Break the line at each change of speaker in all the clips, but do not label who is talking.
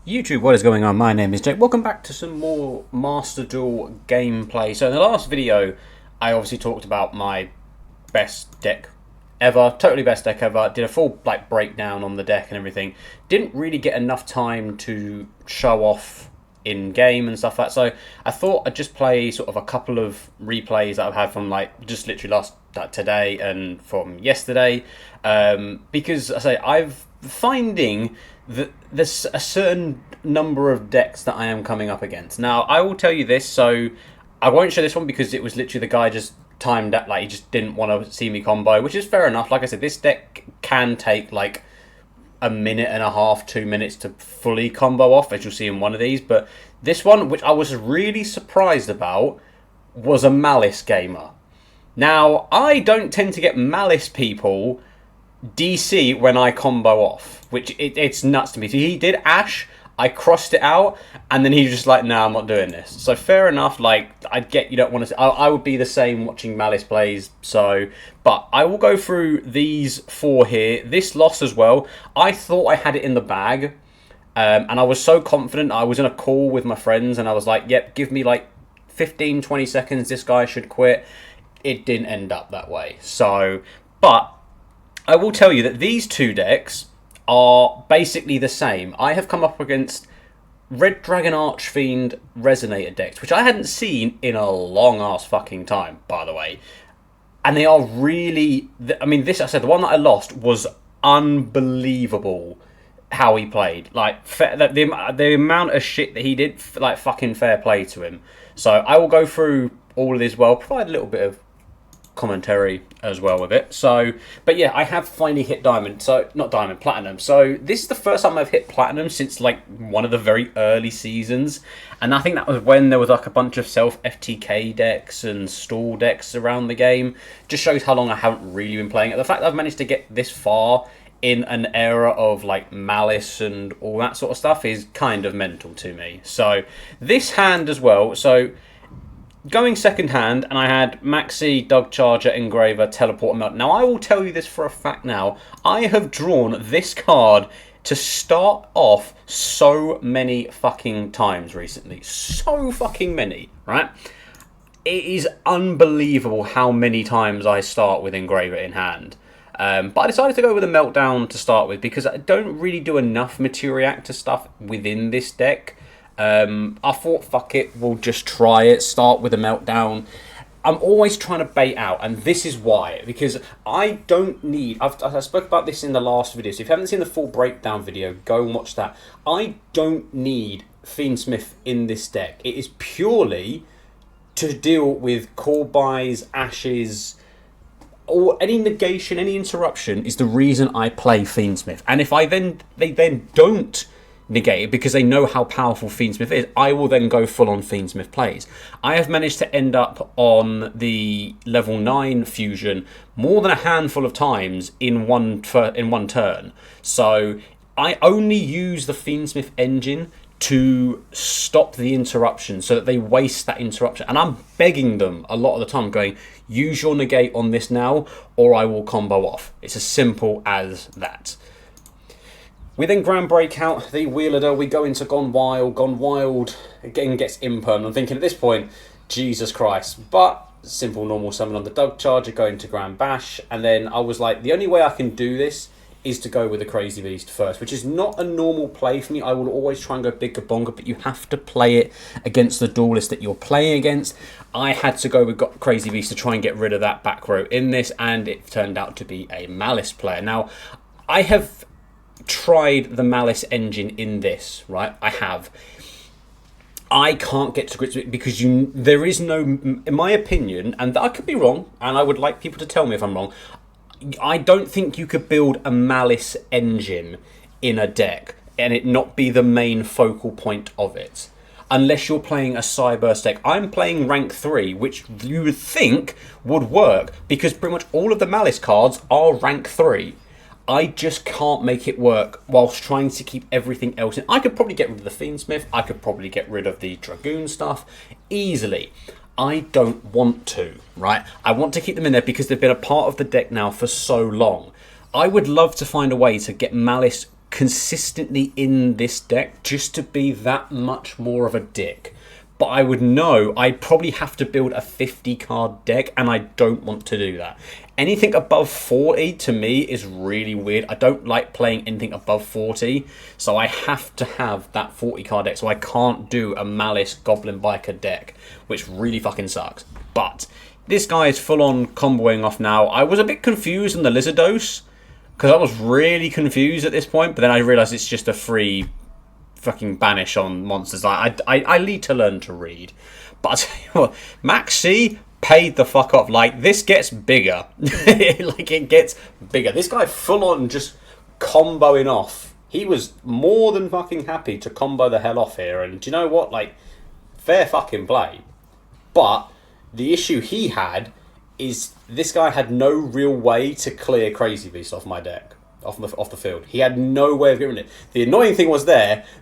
YouTube, what is going on? My name is Jake. Welcome back to some more Master Duel gameplay. So in the last video, I obviously talked about my best deck ever, totally best deck ever. Did a full breakdown on the deck and everything. Didn't really get enough time to show off in game and stuff like that. So I thought I'd just play sort of a couple of replays that I've had from just literally today and from yesterday, because I say I've finding that there's a certain number of decks that I am coming up against. Now, I will tell you this, so I won't show this one because it was literally the guy just timed that, he just didn't want to see me combo, which is fair enough. Like I said, this deck can take a minute and a half, 2 minutes to fully combo off, as you'll see in one of these. But this one, which I was really surprised about, was a Malice gamer. Now, I don't tend to get Malice people DC when I combo off, which it's nuts to me. So he did Ash, I crossed it out, and then he was just like, nah, I'm not doing this. So fair enough, I get you don't want to... I would be the same watching Malice plays, so... But I will go through these four here. This loss as well, I thought I had it in the bag, and I was so confident. I was in a call with my friends, and I was like, yep, give me 15, 20 seconds, this guy should quit. It didn't end up that way. So, but I will tell you that these two decks are basically the same. I have come up against Red Dragon Archfiend Resonator decks, which I hadn't seen in a long ass fucking time, by the way. And they are really... I mean, this, I said, the one that I lost was unbelievable how he played. The amount of shit that he did, fucking fair play to him. So I will go through all of this, provide a little bit of commentary as well with it. So, but yeah, I have finally hit diamond. So, not diamond, platinum. So this is the first time I've hit platinum since one of the very early seasons. And I think that was when there was a bunch of self FTK decks and stall decks around the game. Just shows how long I haven't really been playing it. The fact that I've managed to get this far in an era of Malice and all that sort of stuff is kind of mental to me. So this hand as well. So going second hand, and I had Maxi, Dug Charger, Engraver, Teleport, and Melt. Now, I will tell you this for a fact now. I have drawn this card to start off so many fucking times recently. So fucking many, right? It is unbelievable how many times I start with Engraver in hand. But I decided to go with a Meltdown to start with because I don't really do enough Materia Reactor stuff within this deck. I thought, fuck it, we'll just try it, start with a Meltdown. I'm always trying to bait out, and this is why, because I don't need... I spoke about this in the last video, so if you haven't seen the full breakdown video, go and watch that. I don't need Fiendsmith in this deck. It is purely to deal with core buys, ashes, or any negation, any interruption is the reason I play Fiendsmith. And if they then don't negate it because they know how powerful Fiendsmith is, I will then go full on Fiendsmith plays. I have managed to end up on the level 9 fusion more than a handful of times in one turn. So I only use the Fiendsmith engine to stop the interruption so that they waste that interruption. And I'm begging them a lot of the time going, use your negate on this now or I will combo off. It's as simple as that. We then Grand Breakout, the Wheeler, we go into Gone Wild. Gone Wild again gets Imperm. I'm thinking at this point, Jesus Christ. But simple normal summon on the Dug Charger, going to Grand Bash. And then I was like, the only way I can do this is to go with the Crazy Beast first, which is not a normal play for me. I will always try and go Big Kabonga, but you have to play it against the duelist that you're playing against. I had to go with Crazy Beast to try and get rid of that back row in this, and it turned out to be a Malice player. Now, I have tried the Malice engine in this, right? I have. I can't get to grips with it because there is no, in my opinion, and I could be wrong, and I would like people to tell me if I'm wrong, I don't think you could build a Malice engine in a deck and it not be the main focal point of it. Unless you're playing a Cyberse deck. I'm playing rank 3, which you would think would work because pretty much all of the Malice cards are rank 3. I just can't make it work whilst trying to keep everything else in. I could probably get rid of the Fiendsmith. I could probably get rid of the Dragoon stuff easily. I don't want to, right? I want to keep them in there because they've been a part of the deck now for so long. I would love to find a way to get Malice consistently in this deck just to be that much more of a dick. But I would know I'd probably have to build a 50 card deck, and I don't want to do that. Anything above 40 to me is really weird. I don't like playing anything above 40, so I have to have that 40 card deck. So I can't do a Malice Goblin Biker deck, which really fucking sucks. But this guy is full on comboing off now. I was a bit confused on the Lizardos, because I was really confused at this point, but then I realised it's just a free fucking banish on monsters. I need to learn to read. But I tell you what, Max C paid the fuck off. Like, this gets bigger. Like, it gets bigger. This guy full on just comboing off. He was more than fucking happy to combo the hell off here. And do you know what? Like, fair fucking play. But the issue he had is this guy had no real way to clear Crazy Beast off my deck. Off the field. He had no way of getting it. The annoying thing was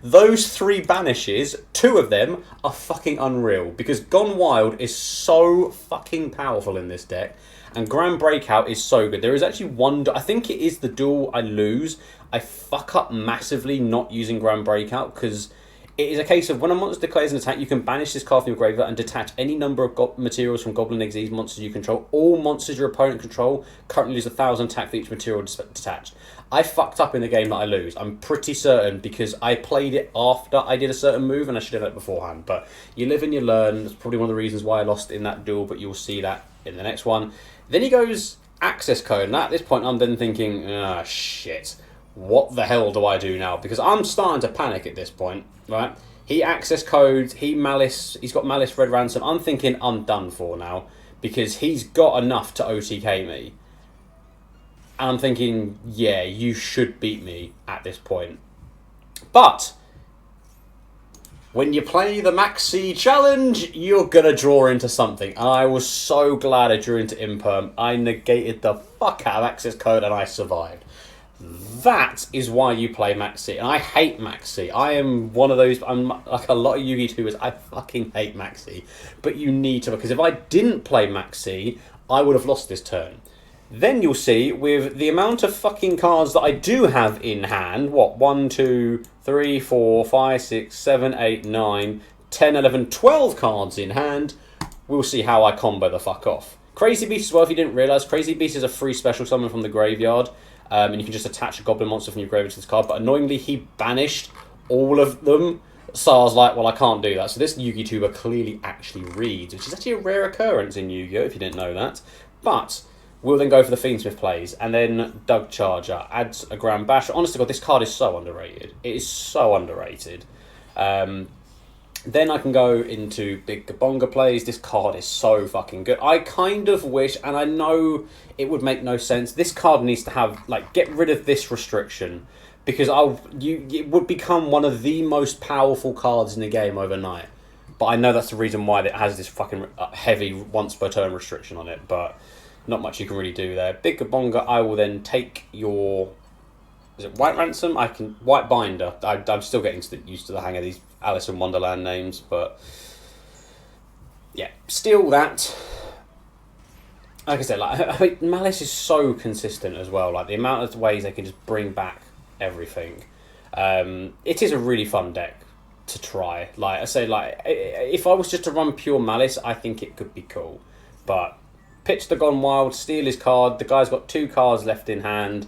those 3 banishes, 2 of them are fucking unreal. Because Gone Wild is so fucking powerful in this deck. And Grand Breakout is so good. There is actually one, I think it is the duel I lose. I fuck up massively not using Grand Breakout, because it is a case of when a monster declares an attack, you can banish this card from your graveyard and detach any number of materials from Goblin Xyz monsters you control. All monsters your opponent control currently lose 1,000 attack for each material detached. I fucked up in the game that I lose. I'm pretty certain, because I played it after I did a certain move and I should have done it beforehand. But you live and you learn. That's probably one of the reasons why I lost in that duel, but you'll see that in the next one. Then he goes access code, and at this point I'm then thinking, ah, shit. What the hell do I do now? Because I'm starting to panic at this point, right? He access codes, he's got Malice Red Ransom. I'm thinking I'm done for now, because he's got enough to OTK me. And I'm thinking, yeah, you should beat me at this point. But when you play the Maxi Challenge, you're going to draw into something. And I was so glad I drew into Imperm. I negated the fuck out of access code and I survived. That is why you play Maxi. And I hate Maxi. I am one of those, I'm like a lot of Yu-Gi tubers, I fucking hate Maxi. But you need to, because if I didn't play Maxi, I would have lost this turn. Then you'll see, with the amount of fucking cards that I do have in hand, what, 1, 2, 3, 4, 5, 6, 7, 8, 9, 10, 11, 12 cards in hand, we'll see how I combo the fuck off. Crazy Beast as well, if you didn't realise, Crazy Beast is a free special summon from the graveyard, and you can just attach a goblin monster from your graveyard to this card, but annoyingly he banished all of them, so I was like, well, I can't do that. So this Yu-Gi tuber clearly actually reads, which is actually a rare occurrence in Yu-Gi-Oh! If you didn't know that. But we'll then go for the Fiendsmith plays, and then Doug Charger adds a Grand Bash. Honestly, God, this card is so underrated. It is so underrated. Then I can go into Big Gabonga plays. This card is so fucking good. I kind of wish, and I know it would make no sense, this card needs to have, like, get rid of this restriction, because it would become one of the most powerful cards in the game overnight. But I know that's the reason why it has this fucking heavy once per turn restriction on it, but not much you can really do there. Big Gabonga, I will then take your, is it White Ransom? White Binder. I'm still getting used to the hang of these Alice in Wonderland names, but yeah, steal that. Like I said, like Malice is so consistent as well. Like the amount of ways they can just bring back everything. It is a really fun deck to try. Like I say, like if I was just to run pure Malice, I think it could be cool. But pitch the Gone Wild, steal his card. The guy's got 2 cards left in hand.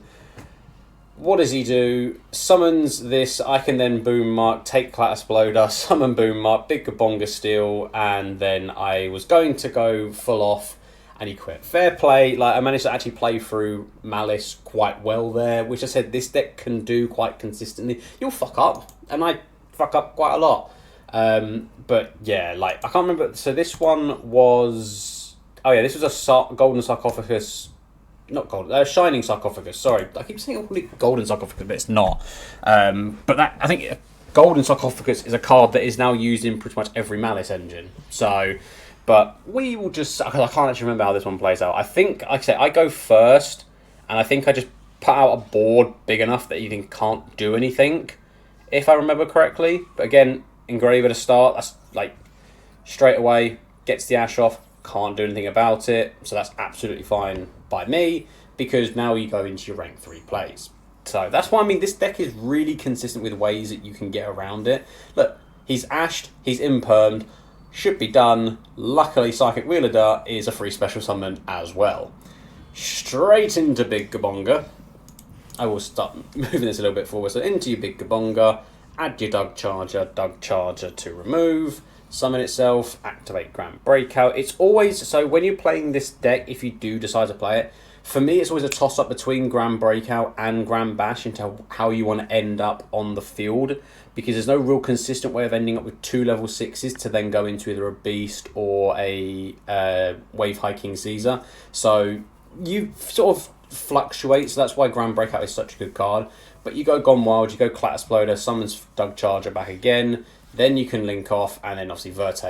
What does he do? Summons this. I can then Boom Mark, take Clattersploder, summon Boom Mark, Big Gabonga steal, and then I was going to go full off, and he quit. Fair play. Like I managed to actually play through Malice quite well there, which I said this deck can do quite consistently. You'll fuck up, and I fuck up quite a lot. But yeah, like I can't remember. So this one was, oh yeah, this was a golden sarcophagus. Not gold, shining sarcophagus. Sorry, I keep saying golden sarcophagus, but it's not. But that, I think golden sarcophagus is a card that is now used in pretty much every Malice engine. So, but we will just, I can't actually remember how this one plays out. I think, like I say, I go first, and I think I just put out a board big enough that you can't do anything, if I remember correctly. But again, Engraver to start, that's like straight away gets the ash off. Can't do anything about it, so that's absolutely fine by me, because now you go into your rank 3 plays. So that's why I mean this deck is really consistent with ways that you can get around it. Look, he's ashed, he's impermed, should be done. Luckily, Psychic Wheeler Dart is a free special summon as well. Straight into Big Gabonga. I will start moving this a little bit forward. So into your Big Gabonga, add your Doug Charger to remove, summon itself, activate Grand Breakout. It's always, so when you're playing this deck, if you do decide to play it, for me it's always a toss-up between Grand Breakout and Grand Bash into how you want to end up on the field, because there's no real consistent way of ending up with 2 level 6s to then go into either a Beast or a Wave High King Caesar. So you sort of fluctuate, so that's why Grand Breakout is such a good card. But you go Gone Wild, you go Clat Exploder, summons Doug Charger back again, then you can link off, and then obviously Verte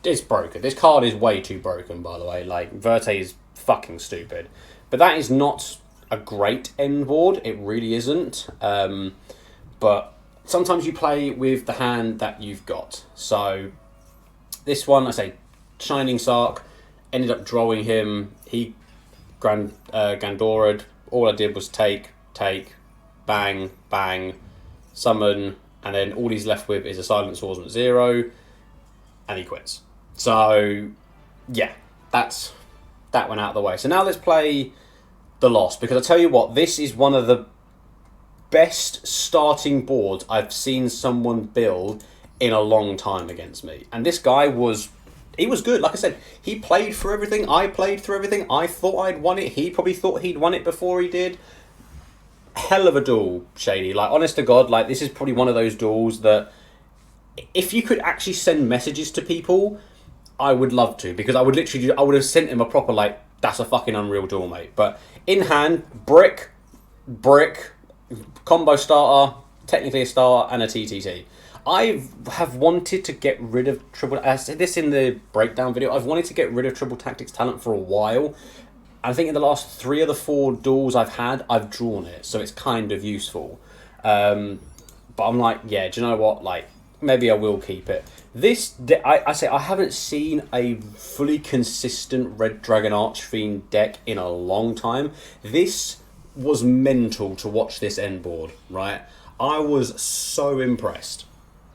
is broken. This card is way too broken, by the way. Like, Verte is fucking stupid. But that is not a great end board, it really isn't. But sometimes you play with the hand that you've got. So this one, I say Shining Sark, ended up drawing him, he Gandora'd, all I did was take, bang, bang, summon, and then all he's left with is a Silent Swordsman 0, and he quits. So, yeah, that's that one out of the way. So now let's play the Lost, because I tell you what, this is one of the best starting boards I've seen someone build in a long time against me. And this guy was good. Like I said, he played through everything. I played through everything. I thought I'd won it. He probably thought he'd won it before he did. Hell of a duel, Shady. Like, honest to God, like, this is probably one of those duels that if you could actually send messages to people, I would love to, because I would have sent him a proper, like, that's a fucking unreal duel, mate. But in hand, brick, combo starter, technically a starter, and a TTT. I have wanted to get rid of triple. I said this in the breakdown video. I've wanted to get rid of triple tactics talent for a while. I think in the last 3 of the 4 duels I've had, I've drawn it, so it's kind of useful. But I'm like, yeah, do you know what? Like, maybe I will keep it. This, I say, I haven't seen a fully consistent Red Dragon Archfiend deck in a long time. This was mental to watch this end board, right? I was so impressed.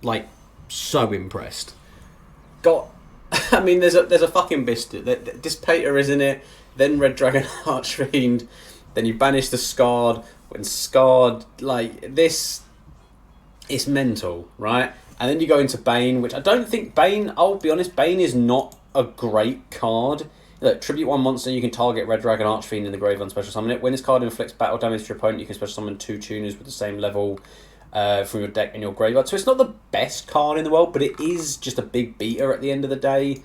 Like, so impressed. I mean, there's a fucking biscuit. Dispater, isn't it? Then Red Dragon Archfiend. Then you banish the Scarred. When Scarred, like, this is mental, right? And then you go into Bane, which I don't think Bane, I'll be honest, Bane is not a great card. Look, tribute 1 monster, you can target Red Dragon Archfiend in the grave and special summon it. When this card inflicts battle damage to your opponent, you can special summon 2 tuners with the same level from your deck in your graveyard. So it's not the best card in the world, but it is just a big beater at the end of the day.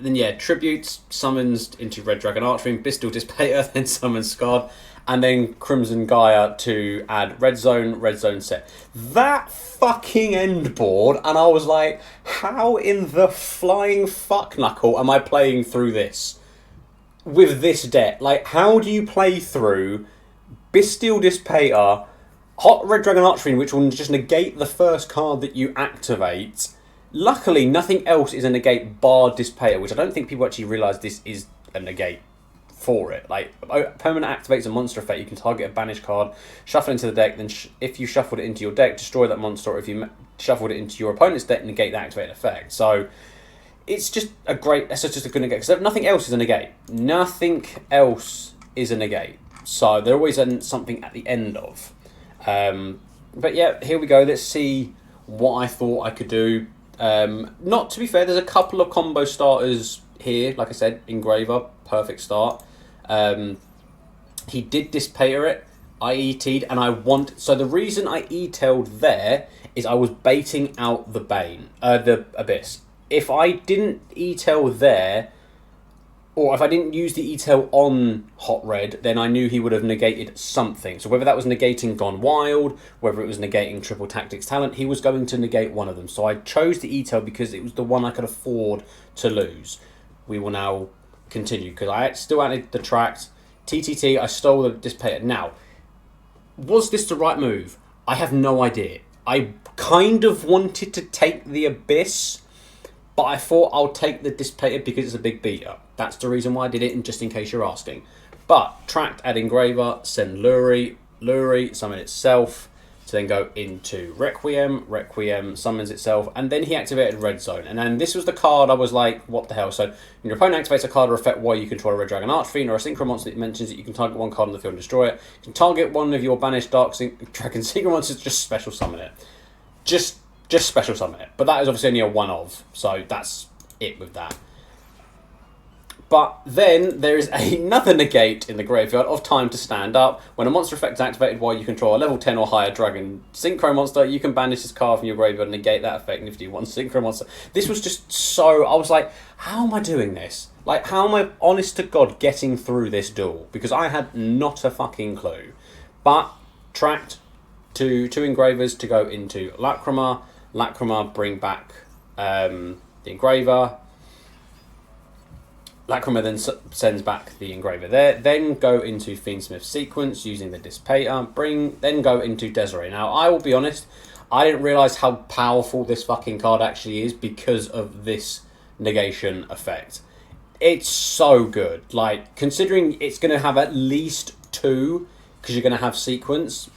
Then yeah, tributes, summons into Red Dragon Archfiend, Bistal Dispater, then summons Scarred, and then Crimson Gaia to add red zone set. That fucking end board, and I was like, how in the flying fuck knuckle am I playing through this? With this deck? Like, how do you play through Bistal Dispater, Hot Red Dragon Archfiend, which will just negate the first card that you activate? Luckily, nothing else is a negate bar Dispater, which I don't think people actually realise this is a negate for it. Like, permanent activates a monster effect, you can target a banished card, shuffle it into the deck, then if you shuffled it into your deck, destroy that monster, or if you shuffled it into your opponent's deck, negate the activated effect. So, it's just a great, that's just a good negate, because nothing else is a negate. Nothing else is a negate. So, there always isn't something at the end of. But yeah, here we go, let's see what I thought I could do. Not to be fair, there's a couple of combo starters here. Like I said, Engraver, perfect start. He did Dispater it. I ET'd, and so the reason I E-tailed there is I was baiting out the Bane, the Abyss. If I didn't E-tail there, or if I didn't use the E-tail on Hot Red, then I knew he would have negated something. So whether that was negating Gone Wild, whether it was negating Triple Tactics Talent, he was going to negate one of them. So I chose the E-tail because it was the one I could afford to lose. We will now continue, because I still added the tracks. TTT, I stole the Dispater. Now, was this the right move? I have no idea. I kind of wanted to take the Abyss, but I thought I'll take the Dispater because it's a big beater. That's the reason why I did it, and just in case you're asking. But tracked, add engraver, send Luri, summon itself, to then go into Requiem summons itself, and then he activated Red Zone. And then this was the card I was like, what the hell? So when your opponent activates a card or effect while you control a Red Dragon Archfiend or a Synchro monster that mentions that you can target one card on the field and destroy it. You can target one of your banished Dragon Synchro monsters, just special summon it. Just special summon it. But that is obviously only a one of, so that's it with that. But then there is another negate in the graveyard of time to stand up. When a monster effect is activated while you control a level 10 or higher Dragon Synchro monster, you can banish this card from your graveyard and negate that effect if you do one Synchro monster. This was just so... I was like, how am I doing this? Like, how am I, honest to God, getting through this duel? Because I had not a fucking clue. But, tracked two engravers to go into Lacrima. Lacrima bring back the engraver. Lacrima then sends back the engraver there. Then go into Fiendsmith sequence using the Dissipator. Then go into Desiree. Now, I will be honest, I didn't realise how powerful this fucking card actually is because of this negation effect. It's so good. Like, considering it's going to have at least two, because you're going to have sequence,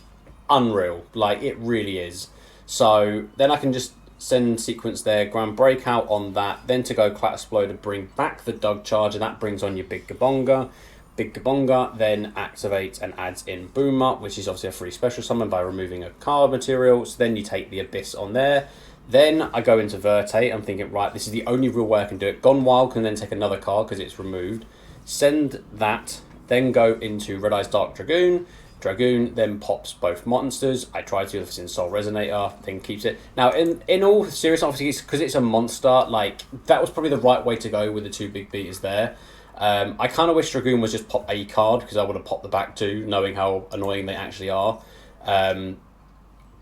unreal. Like, it really is. So, then I can just send sequence there, Grand Breakout on that, then to go Clat Exploder, bring back the Dug Charge, and that brings on your Big Gabonga. Big Gabonga then activates and adds in Boomer, which is obviously a free special summon by removing a card material. So then you take the Abyss on there. Then I go into Vertate. I'm thinking, right, this is the only real way I can do it. Gone Wild can then take another card because it's removed. Send that, then go into Red Eyes Dark Dragoon. Dragoon then pops both monsters. I try to do this in Soul Resonator, then keeps it. Now, in all seriousness, obviously, because it's a monster, like, that was probably the right way to go with the two big beaters there. I kind of wish Dragoon was just pop a card, because I would have popped the back two, knowing how annoying they actually are.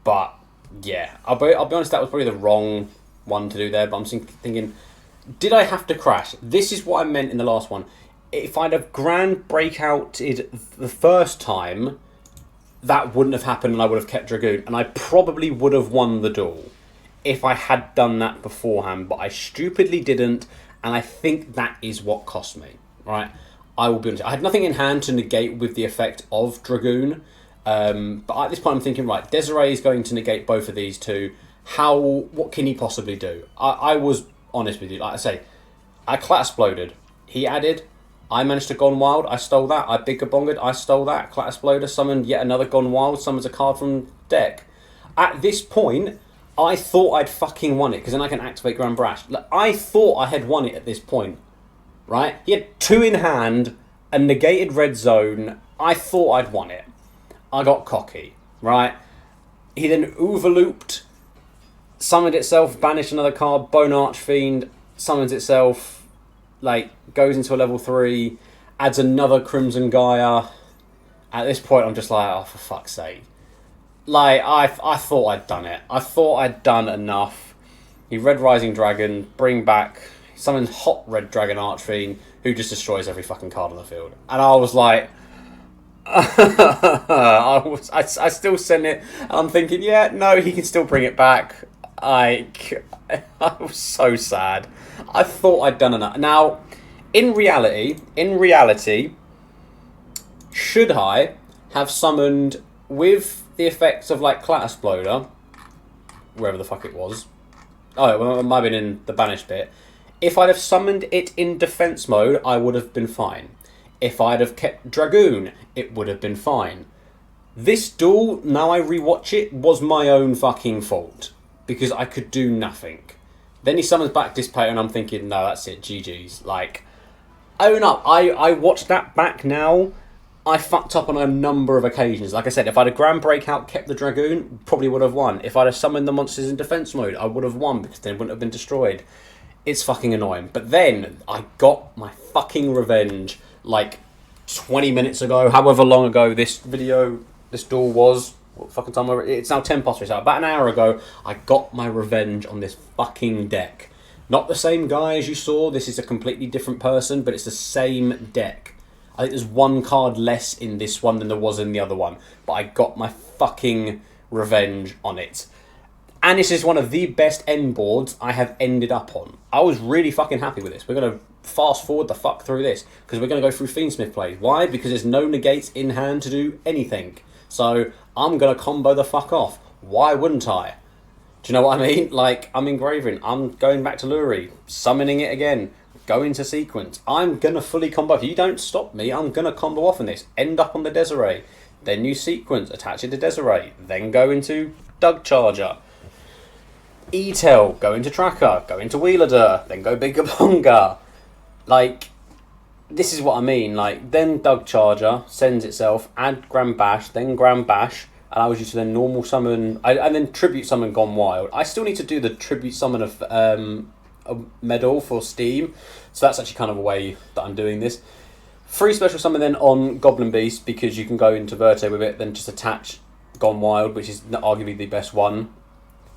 But, yeah, I'll be honest, that was probably the wrong one to do there, but I'm thinking, did I have to crash? This is what I meant in the last one. If I'd have Grand Breakouted the first time, that wouldn't have happened and I would have kept Dragoon. And I probably would have won the duel if I had done that beforehand. But I stupidly didn't. And I think that is what cost me. Right? I will be honest. I had nothing in hand to negate with the effect of Dragoon. But at this point I'm thinking, right, Desiree is going to negate both of these two. What can he possibly do? I was honest with you. Like I say, I Clat Exploded. He added... I managed to Gone Wild, I stole that. I Big Gabonged, I stole that. Clat Exploder summoned yet another Gone Wild, summons a card from deck. At this point, I thought I'd fucking won it, because then I can activate Grand Brash. Like, I thought I had won it at this point, right? He had two in hand, a negated Red Zone. I thought I'd won it. I got cocky, right? He then overlooped, summoned itself, banished another card, Bone Archfiend, summons itself, like, goes into a level 3, adds another Crimson Gaia. At this point, I'm just like, oh, for fuck's sake. Like, I thought I'd done it. I thought I'd done enough. He Red Rising Dragon, bring back, summons Hot Red Dragon Archfiend, who just destroys every fucking card on the field. And I was like... I still sent it, and I'm thinking, yeah, no, he can still bring it back. I was so sad. I thought I'd done enough. Now, in reality, should I have summoned with the effects of like Clat Exploder, wherever the fuck it was? Oh, well, it might have been in the banished bit. If I'd have summoned it in defense mode, I would have been fine. If I'd have kept Dragoon, it would have been fine. This duel, now I rewatch it, was my own fucking fault. Because I could do nothing. Then he summons back Dissipator and I'm thinking, no, that's it, GG's. Like, own up. I watched that back now. I fucked up on a number of occasions. Like I said, if I'd have Grand Breakout, kept the Dragoon, probably would have won. If I'd have summoned the monsters in defense mode, I would have won because they wouldn't have been destroyed. It's fucking annoying. But then I got my fucking revenge like 20 minutes ago, however long ago this duel was. What fucking time? It's now 10 past 3, so about an hour ago, I got my revenge on this fucking deck. Not the same guy as you saw, this is a completely different person, but it's the same deck. I think there's one card less in this one than there was in the other one, but I got my fucking revenge on it. And this is one of the best end boards I have ended up on. I was really fucking happy with this. We're going to fast forward the fuck through this, because we're going to go through Fiendsmith plays. Why? Because there's no negates in hand to do anything. So I'm going to combo the fuck off. Why wouldn't I? Do you know what I mean? Like, I'm engraving, I'm going back to Lurie, summoning it again, go into sequence. I'm going to fully combo. If you don't stop me, I'm going to combo off on this. End up on the Desiree. Then you sequence, attach it to Desiree. Then go into Doug Charger. E-Tail, go into Tracker, go into Wheelader, then go Bigger Bonga. Like, this is what I mean. Like, then Doug Charger sends itself, add Grand Bash, then Grand Bash allows you to then normal summon, and then Tribute Summon Gone Wild. I still need to do the Tribute Summon of a medal for Steam, so that's actually kind of a way that I'm doing this. Free Special Summon then on Goblin Beast, because you can go into Verte with it, then just attach Gone Wild, which is arguably the best one.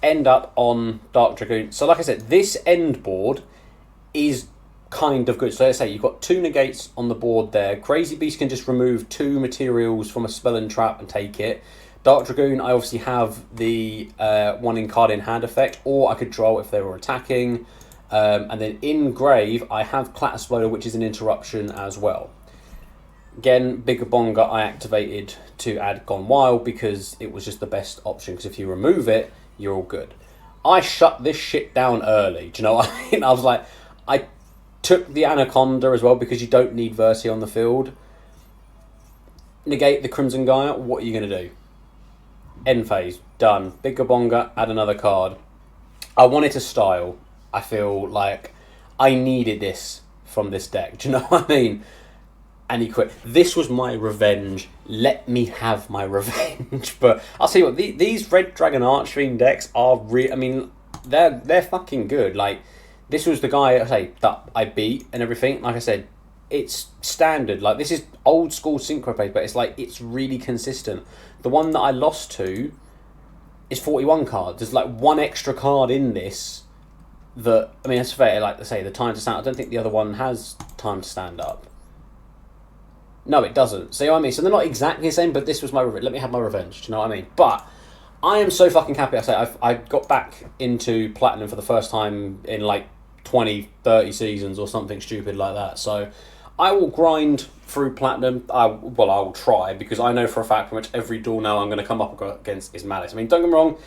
End up on Dark Dragoon. So like I said, this end board is kind of good. So let's say you've got 2 negates on the board there. Crazy Beast can just remove 2 materials from a spell and trap and take it. Dark Dragoon, I obviously have the 1 in card in hand effect, or I could draw if they were attacking. And then in Grave, I have Clat Exploder, which is an interruption as well. Again, Bigger Bonga I activated to add Gone Wild because it was just the best option, because if you remove it, you're all good. I shut this shit down early. Do you know what I mean? I was like, I took the Anaconda as well because you don't need Verti on the field. Negate the Crimson Gaia, what are you going to do? End phase, done. Bigger Bonga, add another card. I wanted to style. I feel like I needed this from this deck. Do you know what I mean? And he quit. This was my revenge. Let me have my revenge. But I'll tell you what, these Red Dragon Archfiend decks are I mean, they're fucking good. Like, this was the guy that I beat and everything. Like I said, it's standard. Like, this is old school Synchro play, but it's like, it's really consistent. The one that I lost to is 41 cards. There's like 1 extra card in this that, I mean, that's fair. Like I say, the time to stand up. I don't think the other one has time to stand up. No, it doesn't. See what I mean? So they're not exactly the same, but this was my revenge. Let me have my revenge. Do you know what I mean? But I am so fucking happy. I got back into Platinum for the first time in like 20, 30 seasons or something stupid like that. So I will grind through Platinum. I will try, because I know for a fact pretty much every duel now I'm going to come up against is Malice. I mean, don't get me wrong,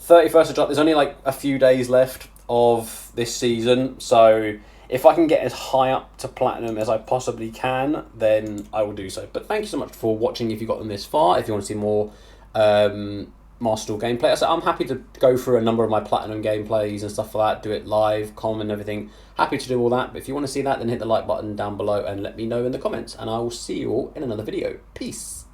31st of July, there's only like a few days left of this season, so if I can get as high up to Platinum as I possibly can, then I will do so. But thank you so much for watching if you got them this far. If you want to see more Master Duel gameplay, I'm happy to go through a number of my Platinum gameplays and stuff like that, do it live, comment and everything. Happy to do all that. But if you want to see that, then hit the like button down below and let me know in the comments. And I will see you all in another video. Peace.